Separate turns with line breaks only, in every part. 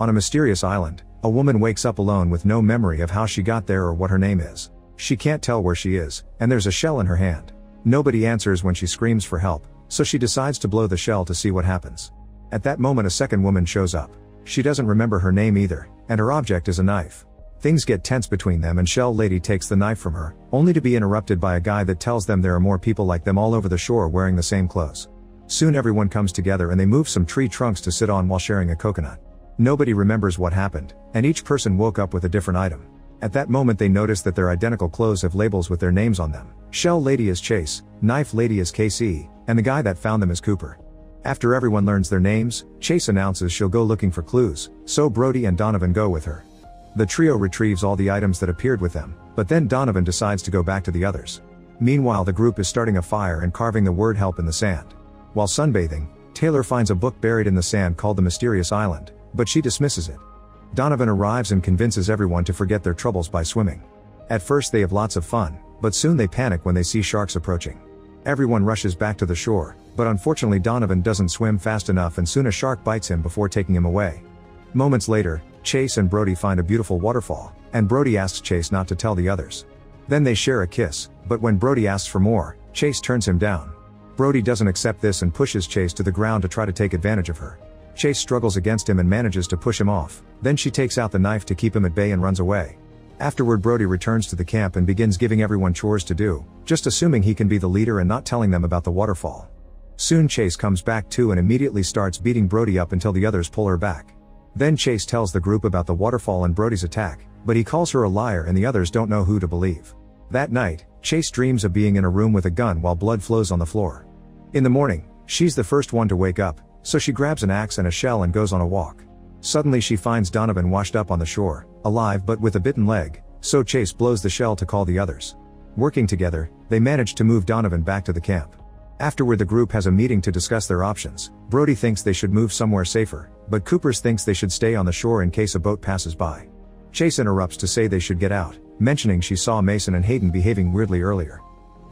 On a mysterious island, a woman wakes up alone with no memory of how she got there or what her name is. She can't tell where she is, and there's a shell in her hand. Nobody answers when she screams for help, so she decides to blow the shell to see what happens. At that moment a second woman shows up. She doesn't remember her name either, and her object is a knife. Things get tense between them and Shell Lady takes the knife from her, only to be interrupted by a guy that tells them there are more people like them all over the shore wearing the same clothes. Soon everyone comes together and they move some tree trunks to sit on while sharing a coconut. Nobody remembers what happened, and each person woke up with a different item. At that moment they notice that their identical clothes have labels with their names on them. Shell Lady is Chase, Knife Lady is KC, and the guy that found them is Cooper. After everyone learns their names, Chase announces she'll go looking for clues, so Brody and Donovan go with her. The trio retrieves all the items that appeared with them, but then Donovan decides to go back to the others. Meanwhile the group is starting a fire and carving the word help in the sand. While sunbathing, Taylor finds a book buried in the sand called The Mysterious Island, but she dismisses it. Donovan arrives and convinces everyone to forget their troubles by swimming. At first they have lots of fun, but soon they panic when they see sharks approaching. Everyone rushes back to the shore, but unfortunately Donovan doesn't swim fast enough and soon a shark bites him before taking him away. Moments later, Chase and Brody find a beautiful waterfall, and Brody asks Chase not to tell the others. Then they share a kiss, but when Brody asks for more, Chase turns him down. Brody doesn't accept this and pushes Chase to the ground to try to take advantage of her. Chase struggles against him and manages to push him off, then she takes out the knife to keep him at bay and runs away. Afterward Brody returns to the camp and begins giving everyone chores to do, just assuming he can be the leader and not telling them about the waterfall. Soon Chase comes back too and immediately starts beating Brody up until the others pull her back. Then Chase tells the group about the waterfall and Brody's attack, but he calls her a liar and the others don't know who to believe. That night, Chase dreams of being in a room with a gun while blood flows on the floor. In the morning, she's the first one to wake up, so she grabs an axe and a shell and goes on a walk. Suddenly she finds Donovan washed up on the shore, alive but with a bitten leg, so Chase blows the shell to call the others. Working together, they manage to move Donovan back to the camp. Afterward the group has a meeting to discuss their options. Brody thinks they should move somewhere safer, but Cooper thinks they should stay on the shore in case a boat passes by. Chase interrupts to say they should get out, mentioning she saw Mason and Hayden behaving weirdly earlier.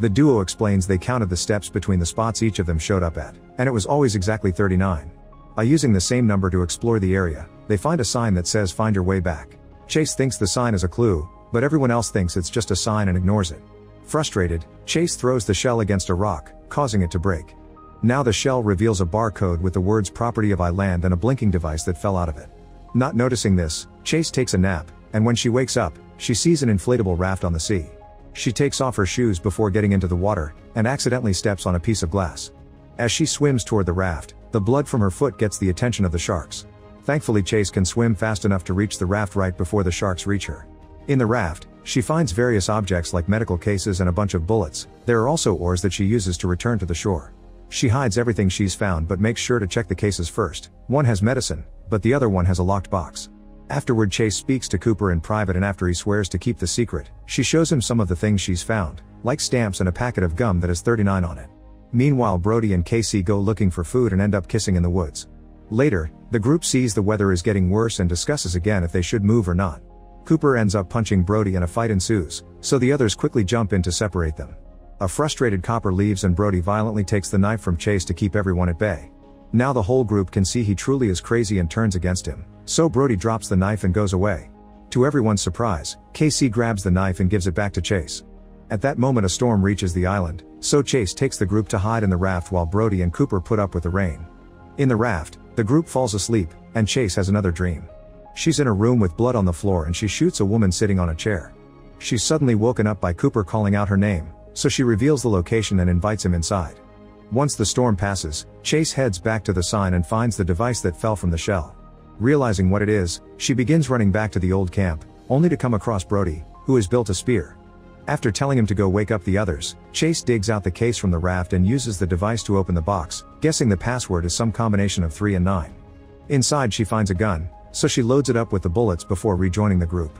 The duo explains they counted the steps between the spots each of them showed up at, and it was always exactly 39. By using the same number to explore the area, they find a sign that says "Find your way back." Chase thinks the sign is a clue, but everyone else thinks it's just a sign and ignores it. Frustrated, Chase throws the shell against a rock, causing it to break. Now the shell reveals a barcode with the words "Property of Island" and a blinking device that fell out of it. Not noticing this, Chase takes a nap, and when she wakes up, she sees an inflatable raft on the sea. She takes off her shoes before getting into the water, and accidentally steps on a piece of glass. As she swims toward the raft, the blood from her foot gets the attention of the sharks. Thankfully Chase can swim fast enough to reach the raft right before the sharks reach her. In the raft, she finds various objects like medical cases and a bunch of bullets. There are also oars that she uses to return to the shore. She hides everything she's found but makes sure to check the cases first. One has medicine, but the other one has a locked box. Afterward Chase speaks to Cooper in private, and after he swears to keep the secret, she shows him some of the things she's found, like stamps and a packet of gum that has 39 on it. Meanwhile Brody and Casey go looking for food and end up kissing in the woods. Later, the group sees the weather is getting worse and discusses again if they should move or not. Cooper ends up punching Brody and a fight ensues, so the others quickly jump in to separate them. A frustrated Copper leaves and Brody violently takes the knife from Chase to keep everyone at bay. Now the whole group can see he truly is crazy and turns against him, so Brody drops the knife and goes away. To everyone's surprise, Casey grabs the knife and gives it back to Chase. At that moment a storm reaches the island, so Chase takes the group to hide in the raft while Brody and Cooper put up with the rain. In the raft, the group falls asleep, and Chase has another dream. She's in a room with blood on the floor and she shoots a woman sitting on a chair. She's suddenly woken up by Cooper calling out her name, so she reveals the location and invites him inside. Once the storm passes, Chase heads back to the sign and finds the device that fell from the shell. Realizing what it is, she begins running back to the old camp, only to come across Brody, who has built a spear. After telling him to go wake up the others, Chase digs out the case from the raft and uses the device to open the box, guessing the password is some combination of 3 and 9. Inside she finds a gun, so she loads it up with the bullets before rejoining the group.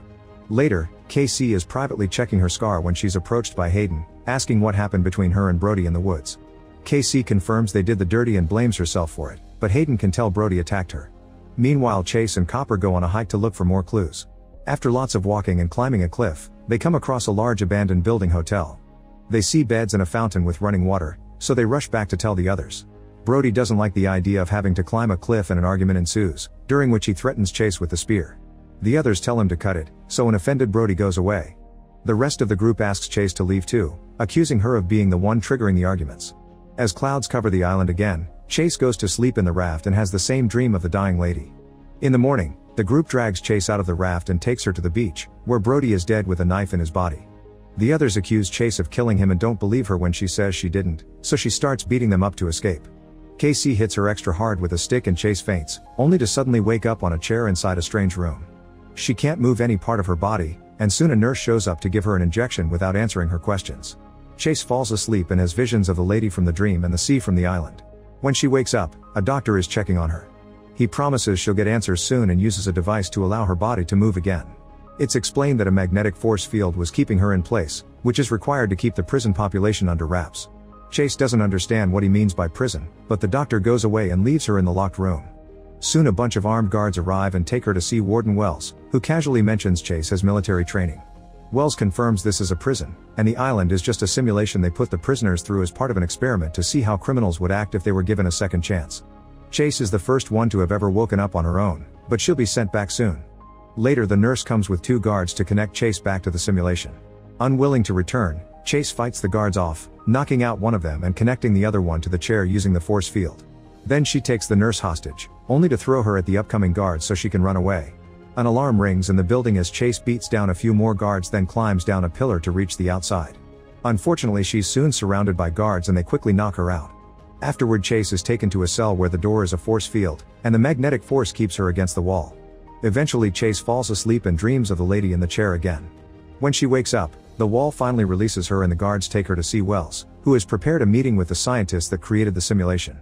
Later, KC is privately checking her scar when she's approached by Hayden, asking what happened between her and Brody in the woods. KC confirms they did the dirty and blames herself for it, but Hayden can tell Brody attacked her. Meanwhile Chase and Copper go on a hike to look for more clues. After lots of walking and climbing a cliff, they come across a large abandoned building hotel. They see beds and a fountain with running water, so they rush back to tell the others. Brody doesn't like the idea of having to climb a cliff and an argument ensues, during which he threatens Chase with the spear. The others tell him to cut it, so an offended Brody goes away. The rest of the group asks Chase to leave too, accusing her of being the one triggering the arguments. As clouds cover the island again, Chase goes to sleep in the raft and has the same dream of the dying lady. In the morning, the group drags Chase out of the raft and takes her to the beach, where Brody is dead with a knife in his body. The others accuse Chase of killing him and don't believe her when she says she didn't, so she starts beating them up to escape. Casey hits her extra hard with a stick and Chase faints, only to suddenly wake up on a chair inside a strange room. She can't move any part of her body, and soon a nurse shows up to give her an injection without answering her questions. Chase falls asleep and has visions of the lady from the dream and the sea from the island. When she wakes up, a doctor is checking on her. He promises she'll get answers soon and uses a device to allow her body to move again. It's explained that a magnetic force field was keeping her in place, which is required to keep the prison population under wraps. Chase doesn't understand what he means by prison, but the doctor goes away and leaves her in the locked room. Soon a bunch of armed guards arrive and take her to see Warden Wells, who casually mentions Chase has military training. Wells confirms this is a prison, and the island is just a simulation they put the prisoners through as part of an experiment to see how criminals would act if they were given a second chance. Chase is the first one to have ever woken up on her own, but she'll be sent back soon. Later the nurse comes with 2 guards to connect Chase back to the simulation. Unwilling to return, Chase fights the guards off, knocking out one of them and connecting the other one to the chair using the force field. Then she takes the nurse hostage, only to throw her at the upcoming guards so she can run away. An alarm rings in the building as Chase beats down a few more guards, then climbs down a pillar to reach the outside. Unfortunately, she's soon surrounded by guards and they quickly knock her out. Afterward, Chase is taken to a cell where the door is a force field, and the magnetic force keeps her against the wall. Eventually Chase falls asleep and dreams of the lady in the chair again. When she wakes up, the wall finally releases her and the guards take her to see Wells, who has prepared a meeting with the scientists that created the simulation.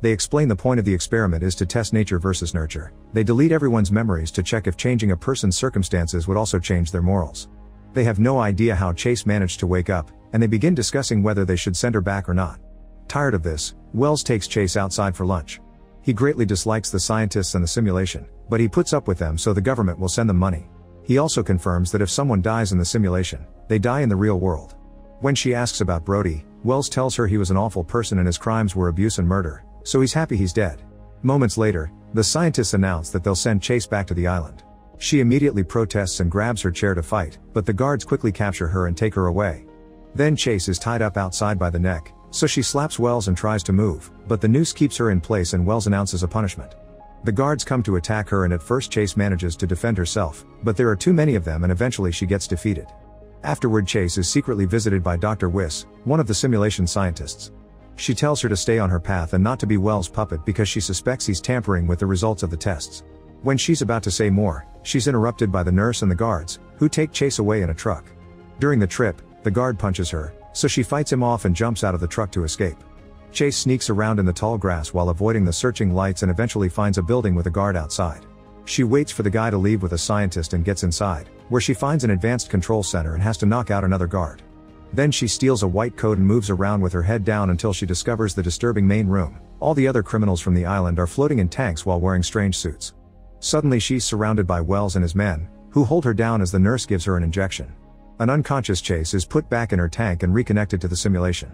They explain the point of the experiment is to test nature versus nurture. They delete everyone's memories to check if changing a person's circumstances would also change their morals. They have no idea how Chase managed to wake up, and they begin discussing whether they should send her back or not. Tired of this, Wells takes Chase outside for lunch. He greatly dislikes the scientists and the simulation, but he puts up with them so the government will send them money. He also confirms that if someone dies in the simulation, they die in the real world. When she asks about Brody, Wells tells her he was an awful person and his crimes were abuse and murder, so he's happy he's dead. Moments later, the scientists announce that they'll send Chase back to the island. She immediately protests and grabs her chair to fight, but the guards quickly capture her and take her away. Then Chase is tied up outside by the neck, so she slaps Wells and tries to move, but the noose keeps her in place and Wells announces a punishment. The guards come to attack her and at first Chase manages to defend herself, but there are too many of them and eventually she gets defeated. Afterward, Chase is secretly visited by Dr. Wiss, one of the simulation scientists. She tells her to stay on her path and not to be Wells' puppet because she suspects he's tampering with the results of the tests. When she's about to say more, she's interrupted by the nurse and the guards, who take Chase away in a truck. During the trip, the guard punches her, so she fights him off and jumps out of the truck to escape. Chase sneaks around in the tall grass while avoiding the searching lights and eventually finds a building with a guard outside. She waits for the guy to leave with a scientist and gets inside, where she finds an advanced control center and has to knock out another guard. Then she steals a white coat and moves around with her head down until she discovers the disturbing main room. All the other criminals from the island are floating in tanks while wearing strange suits. Suddenly she's surrounded by Wells and his men, who hold her down as the nurse gives her an injection. An unconscious Chase is put back in her tank and reconnected to the simulation.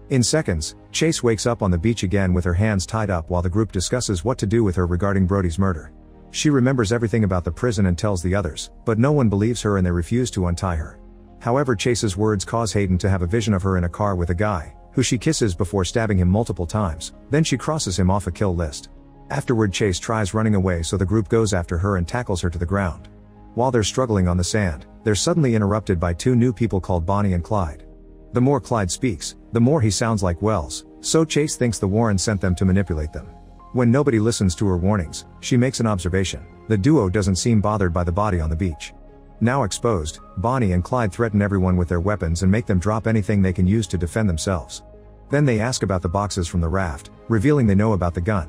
In seconds, Chase wakes up on the beach again with her hands tied up while the group discusses what to do with her regarding Brody's murder. She remembers everything about the prison and tells the others, but no one believes her and they refuse to untie her. However, Chase's words cause Hayden to have a vision of her in a car with a guy, who she kisses before stabbing him multiple times, then she crosses him off a kill list. Afterward, Chase tries running away so the group goes after her and tackles her to the ground. While they're struggling on the sand, they're suddenly interrupted by 2 new people called Bonnie and Clyde. The more Clyde speaks, the more he sounds like Wells, so Chase thinks the Warren sent them to manipulate them. When nobody listens to her warnings, she makes an observation. The duo doesn't seem bothered by the body on the beach. Now exposed, Bonnie and Clyde threaten everyone with their weapons and make them drop anything they can use to defend themselves. Then they ask about the boxes from the raft, revealing they know about the gun.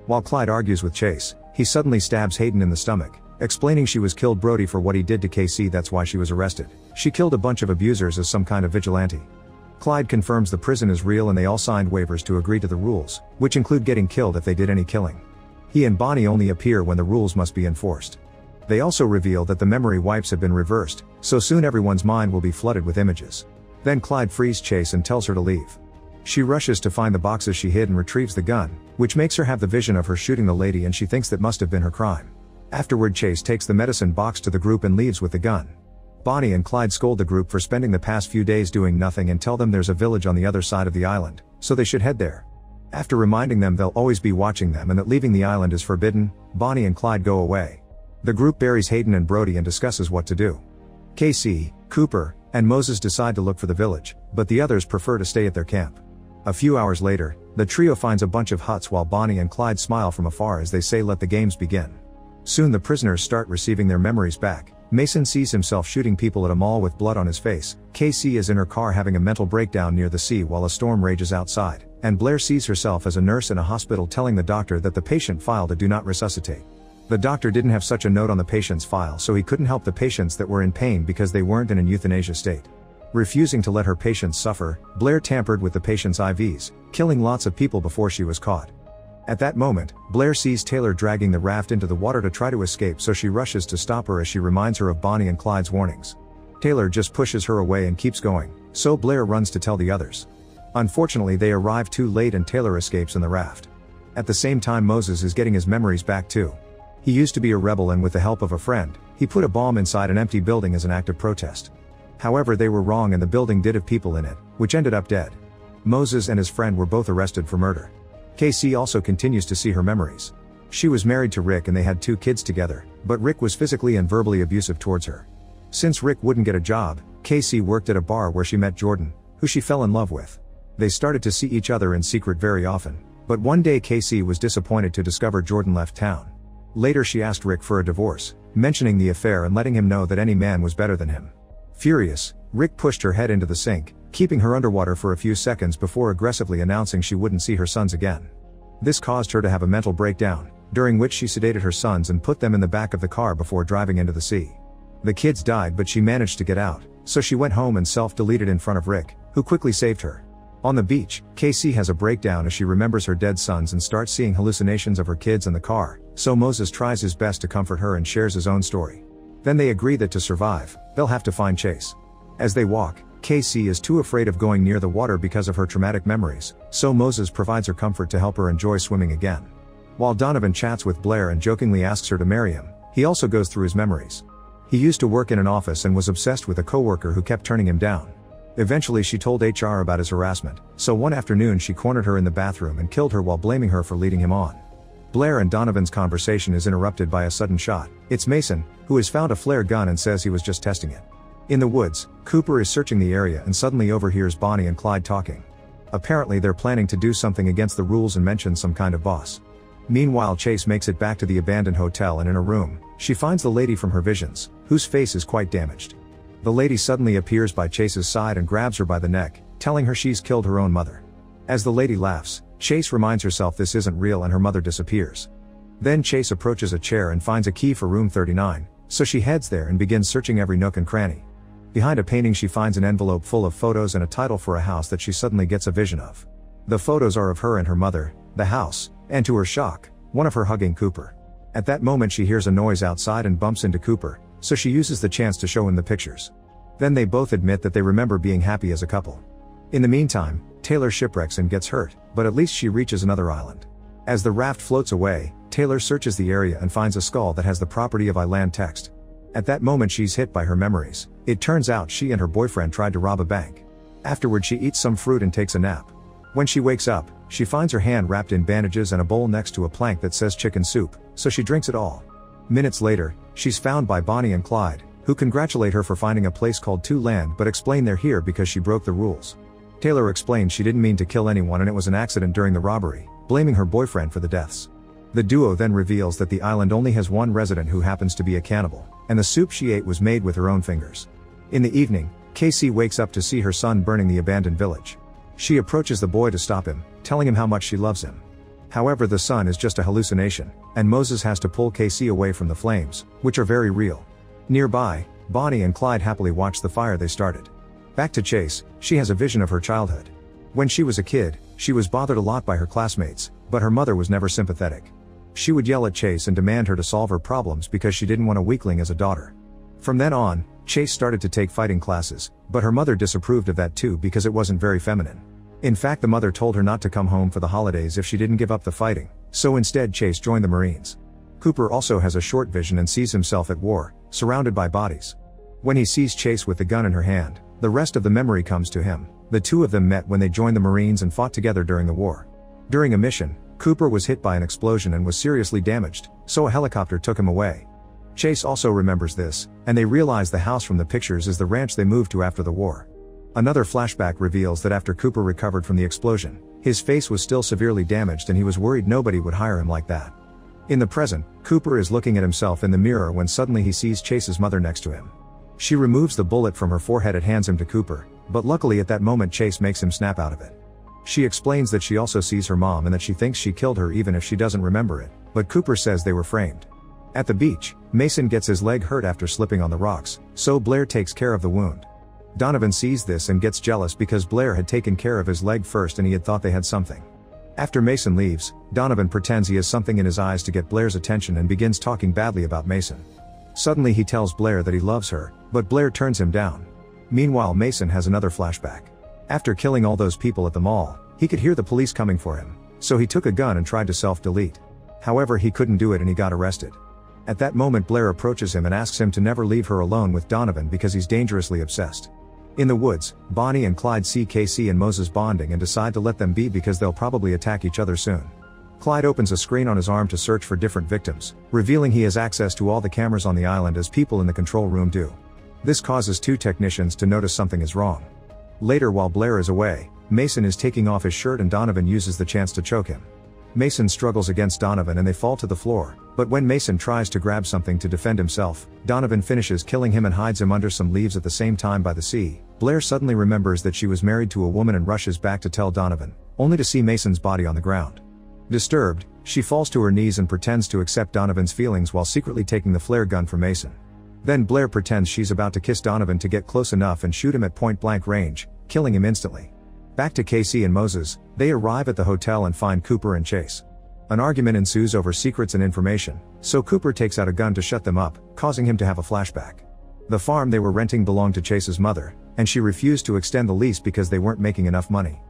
While Clyde argues with Chase, he suddenly stabs Hayden in the stomach, explaining she was killed Brody for what he did to KC, that's why she was arrested. She killed a bunch of abusers as some kind of vigilante. Clyde confirms the prison is real and they all signed waivers to agree to the rules, which include getting killed if they did any killing. He and Bonnie only appear when the rules must be enforced. They also reveal that the memory wipes have been reversed, so soon everyone's mind will be flooded with images. Then Clyde frees Chase and tells her to leave. She rushes to find the boxes she hid and retrieves the gun, which makes her have the vision of her shooting the lady, and she thinks that must have been her crime. Afterward, Chase takes the medicine box to the group and leaves with the gun. Bonnie and Clyde scold the group for spending the past few days doing nothing and tell them there's a village on the other side of the island, so they should head there. After reminding them they'll always be watching them and that leaving the island is forbidden, Bonnie and Clyde go away. The group buries Hayden and Brody and discusses what to do. Casey, Cooper, and Moses decide to look for the village, but the others prefer to stay at their camp. A few hours later, the trio finds a bunch of huts while Bonnie and Clyde smile from afar as they say let the games begin. Soon the prisoners start receiving their memories back. Mason sees himself shooting people at a mall with blood on his face. Casey is in her car having a mental breakdown near the sea while a storm rages outside, and Blair sees herself as a nurse in a hospital telling the doctor that the patient filed a do not resuscitate. The doctor didn't have such a note on the patient's file, so he couldn't help the patients that were in pain because they weren't in an euthanasia state. Refusing to let her patients suffer, Blair tampered with the patient's IVs, killing lots of people before she was caught. At that moment, Blair sees Taylor dragging the raft into the water to try to escape, so she rushes to stop her as she reminds her of Bonnie and Clyde's warnings. Taylor just pushes her away and keeps going, so Blair runs to tell the others. Unfortunately, they arrive too late and Taylor escapes in the raft. At the same time, Moses is getting his memories back too. He used to be a rebel, and with the help of a friend, he put a bomb inside an empty building as an act of protest. However, they were wrong and the building did have people in it, which ended up dead. Moses and his friend were both arrested for murder. Casey also continues to see her memories. She was married to Rick and they had 2 kids together, but Rick was physically and verbally abusive towards her. Since Rick wouldn't get a job, Casey worked at a bar where she met Jordan, who she fell in love with. They started to see each other in secret very often, but one day Casey was disappointed to discover Jordan left town. Later she asked Rick for a divorce, mentioning the affair and letting him know that any man was better than him. Furious, Rick pushed her head into the sink, keeping her underwater for a few seconds before aggressively announcing she wouldn't see her sons again. This caused her to have a mental breakdown, during which she sedated her sons and put them in the back of the car before driving into the sea. The kids died, but she managed to get out, so she went home and self-deleted in front of Rick, who quickly saved her. On the beach, Casey has a breakdown as she remembers her dead sons and starts seeing hallucinations of her kids in the car, so Moses tries his best to comfort her and shares his own story. Then they agree that to survive, they'll have to find Chase. As they walk, Casey is too afraid of going near the water because of her traumatic memories, so Moses provides her comfort to help her enjoy swimming again. While Donovan chats with Blair and jokingly asks her to marry him, he also goes through his memories. He used to work in an office and was obsessed with a coworker who kept turning him down. Eventually she told HR about his harassment, so one afternoon she cornered her in the bathroom and killed her while blaming her for leading him on. Blair and Donovan's conversation is interrupted by a sudden shot. It's Mason, who has found a flare gun and says he was just testing it. In the woods, Cooper is searching the area and suddenly overhears Bonnie and Clyde talking. Apparently they're planning to do something against the rules and mention some kind of boss. Meanwhile, Chase makes it back to the abandoned hotel, and in a room, she finds the lady from her visions, whose face is quite damaged. The lady suddenly appears by Chase's side and grabs her by the neck, telling her she's killed her own mother. As the lady laughs, Chase reminds herself this isn't real and her mother disappears. Then Chase approaches a chair and finds a key for room 39, so she heads there and begins searching every nook and cranny. Behind a painting she finds an envelope full of photos and a title for a house that she suddenly gets a vision of. The photos are of her and her mother, the house, and to her shock, one of her hugging Cooper. At that moment she hears a noise outside and bumps into Cooper, so she uses the chance to show him the pictures. Then they both admit that they remember being happy as a couple. In the meantime, Taylor shipwrecks and gets hurt, but at least she reaches another island. As the raft floats away, Taylor searches the area and finds a skull that has the property of Island text. At that moment she's hit by her memories. It turns out she and her boyfriend tried to rob a bank. Afterward she eats some fruit and takes a nap. When she wakes up, she finds her hand wrapped in bandages and a bowl next to a plank that says chicken soup, so she drinks it all. Minutes later, she's found by Bonnie and Clyde, who congratulate her for finding a place called Two Land but explain they're here because she broke the rules. Taylor explains she didn't mean to kill anyone and it was an accident during the robbery, blaming her boyfriend for the deaths. The duo then reveals that the island only has one resident who happens to be a cannibal, and the soup she ate was made with her own fingers. In the evening, Casey wakes up to see her son burning the abandoned village. She approaches the boy to stop him, telling him how much she loves him. However, the son is just a hallucination, and Moses has to pull Casey away from the flames, which are very real. Nearby, Bonnie and Clyde happily watch the fire they started. Back to Chase, she has a vision of her childhood. When she was a kid, she was bothered a lot by her classmates, but her mother was never sympathetic. She would yell at Chase and demand her to solve her problems because she didn't want a weakling as a daughter. From then on, Chase started to take fighting classes, but her mother disapproved of that too because it wasn't very feminine. In fact, the mother told her not to come home for the holidays if she didn't give up the fighting, so instead Chase joined the Marines. Cooper also has a short vision and sees himself at war, surrounded by bodies. When he sees Chase with the gun in her hand, the rest of the memory comes to him. The two of them met when they joined the Marines and fought together during the war. During a mission, Cooper was hit by an explosion and was seriously damaged, so a helicopter took him away. Chase also remembers this, and they realize the house from the pictures is the ranch they moved to after the war. Another flashback reveals that after Cooper recovered from the explosion, his face was still severely damaged and he was worried nobody would hire him like that. In the present, Cooper is looking at himself in the mirror when suddenly he sees Chase's mother next to him. She removes the bullet from her forehead and hands him to Cooper, but luckily at that moment Chase makes him snap out of it. She explains that she also sees her mom and that she thinks she killed her even if she doesn't remember it, but Cooper says they were framed. At the beach, Mason gets his leg hurt after slipping on the rocks, so Blair takes care of the wound. Donovan sees this and gets jealous because Blair had taken care of his leg first and he had thought they had something. After Mason leaves, Donovan pretends he has something in his eyes to get Blair's attention and begins talking badly about Mason. Suddenly he tells Blair that he loves her, but Blair turns him down. Meanwhile, Mason has another flashback. After killing all those people at the mall, he could hear the police coming for him, so he took a gun and tried to self-delete. However, he couldn't do it and he got arrested. At that moment, Blair approaches him and asks him to never leave her alone with Donovan because he's dangerously obsessed. In the woods, Bonnie and Clyde see Casey and Moses bonding and decide to let them be because they'll probably attack each other soon. Clyde opens a screen on his arm to search for different victims, revealing he has access to all the cameras on the island as people in the control room do. This causes two technicians to notice something is wrong. Later, while Blair is away, Mason is taking off his shirt and Donovan uses the chance to choke him. Mason struggles against Donovan and they fall to the floor, but when Mason tries to grab something to defend himself, Donovan finishes killing him and hides him under some leaves at the same time by the sea. Blair suddenly remembers that she was married to a woman and rushes back to tell Donovan, only to see Mason's body on the ground. Disturbed, she falls to her knees and pretends to accept Donovan's feelings while secretly taking the flare gun from Mason. Then Blair pretends she's about to kiss Donovan to get close enough and shoot him at point-blank range, killing him instantly. Back to Casey and Moses, they arrive at the hotel and find Cooper and Chase. An argument ensues over secrets and information, so Cooper takes out a gun to shut them up, causing him to have a flashback. The farm they were renting belonged to Chase's mother, and she refused to extend the lease because they weren't making enough money.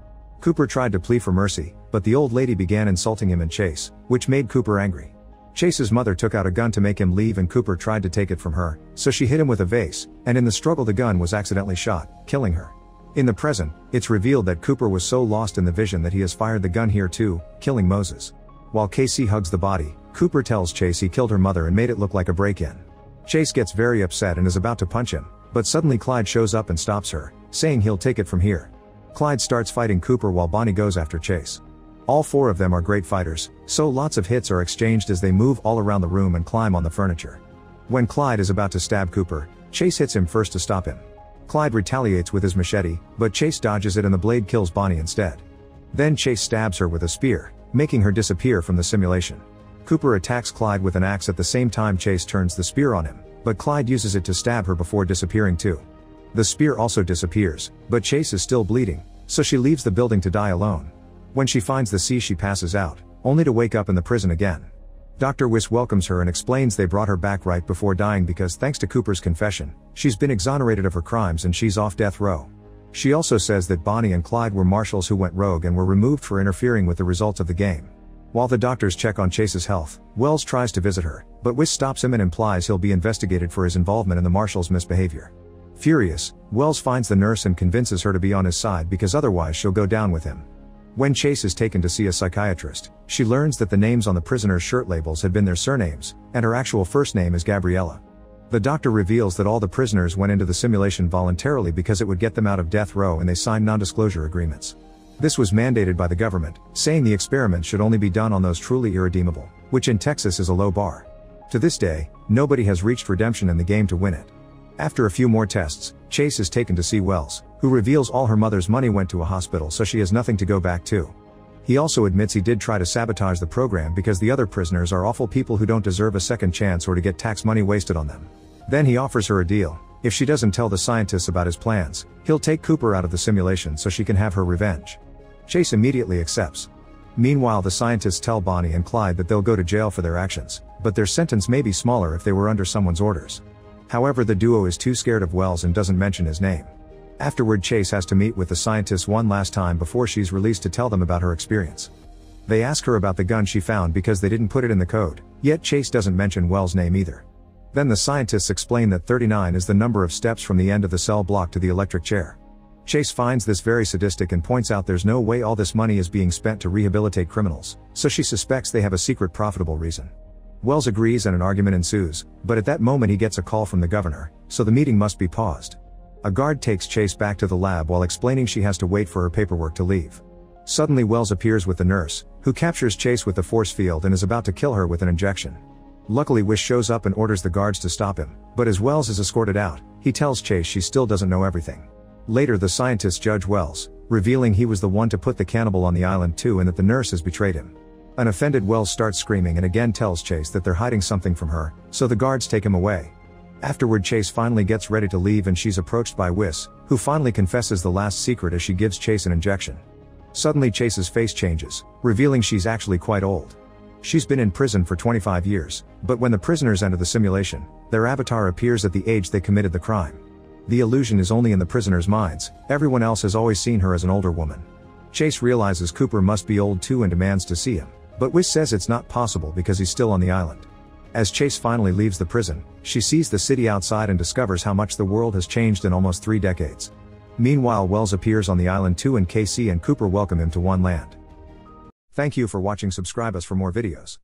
Cooper tried to plead for mercy, but the old lady began insulting him and Chase, which made Cooper angry. Chase's mother took out a gun to make him leave and Cooper tried to take it from her, so she hit him with a vase, and in the struggle the gun was accidentally shot, killing her. In the present, it's revealed that Cooper was so lost in the vision that he has fired the gun here too, killing Moses. While Casey hugs the body, Cooper tells Chase he killed her mother and made it look like a break-in. Chase gets very upset and is about to punch him, but suddenly Clyde shows up and stops her, saying he'll take it from here. Clyde starts fighting Cooper while Bonnie goes after Chase. All four of them are great fighters, so lots of hits are exchanged as they move all around the room and climb on the furniture. When Clyde is about to stab Cooper, Chase hits him first to stop him. Clyde retaliates with his machete, but Chase dodges it and the blade kills Bonnie instead. Then Chase stabs her with a spear, making her disappear from the simulation. Cooper attacks Clyde with an axe at the same time Chase turns the spear on him, but Clyde uses it to stab her before disappearing too. The spear also disappears, but Chase is still bleeding, so she leaves the building to die alone. When she finds the sea she passes out, only to wake up in the prison again. Dr. Wiss welcomes her and explains they brought her back right before dying because thanks to Cooper's confession, she's been exonerated of her crimes and she's off death row. She also says that Bonnie and Clyde were marshals who went rogue and were removed for interfering with the results of the game. While the doctors check on Chase's health, Wells tries to visit her, but Wiss stops him and implies he'll be investigated for his involvement in the marshals' misbehavior. Furious, Wells finds the nurse and convinces her to be on his side because otherwise she'll go down with him. When Chase is taken to see a psychiatrist, she learns that the names on the prisoners' shirt labels had been their surnames, and her actual first name is Gabriella. The doctor reveals that all the prisoners went into the simulation voluntarily because it would get them out of death row and they signed non-disclosure agreements. This was mandated by the government, saying the experiment should only be done on those truly irredeemable, which in Texas is a low bar. To this day, nobody has reached redemption in the game to win it. After a few more tests, Chase is taken to see Wells, who reveals all her mother's money went to a hospital so she has nothing to go back to. He also admits he did try to sabotage the program because the other prisoners are awful people who don't deserve a second chance or to get tax money wasted on them. Then he offers her a deal. If she doesn't tell the scientists about his plans, he'll take Cooper out of the simulation so she can have her revenge. Chase immediately accepts. Meanwhile, the scientists tell Bonnie and Clyde that they'll go to jail for their actions, but their sentence may be smaller if they were under someone's orders. However, the duo is too scared of Wells and doesn't mention his name. Afterward, Chase has to meet with the scientists one last time before she's released to tell them about her experience. They ask her about the gun she found because they didn't put it in the code, yet Chase doesn't mention Wells' name either. Then the scientists explain that 39 is the number of steps from the end of the cell block to the electric chair. Chase finds this very sadistic and points out there's no way all this money is being spent to rehabilitate criminals, so she suspects they have a secret profitable reason. Wells agrees and an argument ensues, but at that moment he gets a call from the governor, so the meeting must be paused. A guard takes Chase back to the lab while explaining she has to wait for her paperwork to leave. Suddenly Wells appears with the nurse, who captures Chase with the force field and is about to kill her with an injection. Luckily Wish shows up and orders the guards to stop him, but as Wells is escorted out, he tells Chase she still doesn't know everything. Later the scientists judge Wells, revealing he was the one to put the cannibal on the island too and that the nurse has betrayed him. An offended Wells starts screaming and again tells Chase that they're hiding something from her, so the guards take him away. Afterward Chase finally gets ready to leave and she's approached by Wiss, who finally confesses the last secret as she gives Chase an injection. Suddenly Chase's face changes, revealing she's actually quite old. She's been in prison for 25 years, but when the prisoners enter the simulation, their avatar appears at the age they committed the crime. The illusion is only in the prisoners' minds, everyone else has always seen her as an older woman. Chase realizes Cooper must be old too and demands to see him, but Wiss says it's not possible because he's still on the island. As Chase finally leaves the prison, she sees the city outside and discovers how much the world has changed in almost 3 decades. Meanwhile Wells appears on the island too and Casey and Cooper welcome him to one land. Thank you for watching. Subscribe us for more videos.